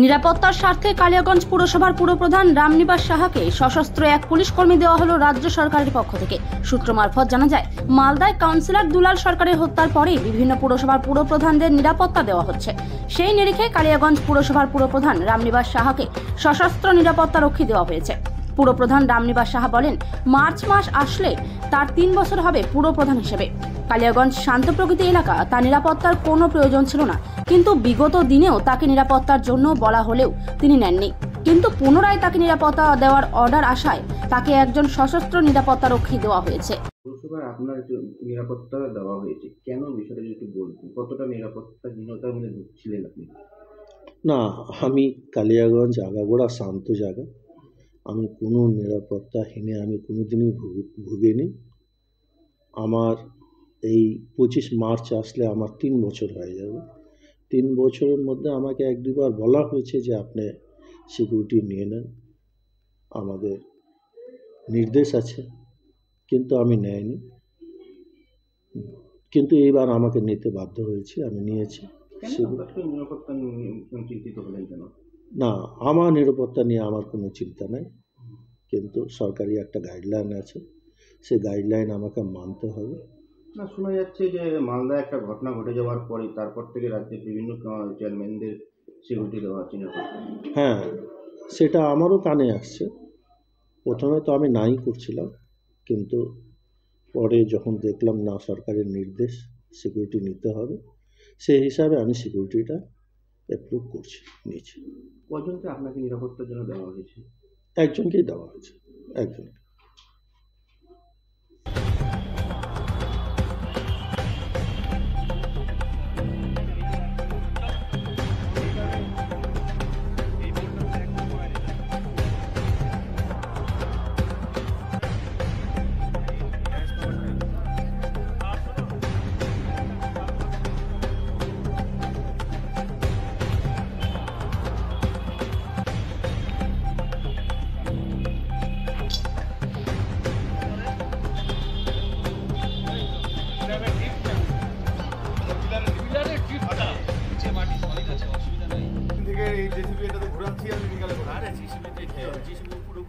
নিরাপত্তার স্বার্থে কালিয়াগঞ্জ পুরসভার পুরপ্রধান রামনিবাস সাহাকে সশস্ত্র এক পুলিশ কর্মী দেওয়া হলো রাজ্য সরকারের পক্ষ থেকে। সূত্র মারফত জানা যায়, মালদায় কাউন্সিলর দুলাল সরকারের হত্যার পরে বিভিন্ন পুরসভার পুরপ্রধানদের নিরাপত্তা দেওয়া হচ্ছে। সেই নিরিখে কালিয়াগঞ্জ পুরসভার পুরপ্রধান রামনিবাস সাহাকে সশস্ত্র নিরাপত্তা রক্ষী দেওয়া হয়েছে। পুরপ্রধান রামনিবাস সাহা বলেন, মার্চ মাস আসলে তার 3 বছর হবে পুরপ্রধান হিসেবে। কালিয়াগঞ্জ শান্ত প্রকৃতি এলাকা, তার নিরাপত্তার কোনো প্রয়োজন ছিল না, কিন্তু বিগত দিনেও তাকে নিরাপত্তার জন্য বলা হলেও তিনি নেননি। কিন্তু পুনরায় তাকে নিরাপত্তা দেওয়ার অর্ডার আসায় তাকে একজন সশস্ত্র নিরাপত্তা রক্ষী দেওয়া হয়েছে। পুরসভায় আপনার নিরাপত্তা দেওয়া হয়েছে, কেন বিষয়টা যদি একটু বলতেন, কতটা নিরাপত্তাহীনতার মধ্যে ছিলেন আপনি? না, আমি কালিয়াগঞ্জ আগাগোড়া শান্ত জায়গা, আমি কোনো নিরাপত্তাহীনে আমি কোনোদিনই ভুগিনি। আমার এই 25 মার্চ আসলে আমার 3 বছর হয়ে যাবে। 3 বছরের মধ্যে আমাকে 1-2 বার বলা হয়েছে যে আপনি সিকিউরিটি নিয়ে নেন, আমাদের নির্দেশ আছে, কিন্তু আমি নেয়নি। কিন্তু এইবার আমাকে নিতে বাধ্য হয়েছি, আমি নিয়েছি। চিন্তিত হলেন কেন? না, আমার নিরাপত্তা নিয়ে আমার কোনো চিন্তা নেই, কিন্তু সরকারি একটা গাইডলাইন আছে, সেই গাইডলাইন আমাকে মানতে হবে। না, শোনা যাচ্ছে যে মালদায় একটা ঘটনা ঘটে যাওয়ার পরে তারপর থেকে রাজ্যের বিভিন্ন চেয়ারম্যানদের সিকিউরিটি দেওয়া হচ্ছে। হ্যাঁ, সেটা আমারও কানে আসছে। প্রথমে তো আমি নাই করছিলাম, কিন্তু পরে যখন দেখলাম না সরকারের নির্দেশ সিকিউরিটি নিতে হবে, সেই হিসাবে আমি সিকিউরিটিটা অ্যাপ্রুভ নিয়েছি। কজনকে আপনাকে নিরাপত্তার জন্য দেওয়া হয়েছে? একজনকেই দেওয়া হয়েছে, একজনকে। এই জেসিবি এটাতে ঘোরাচ্ছি আমি বিকালে করে। আরে জিসিবি পুরো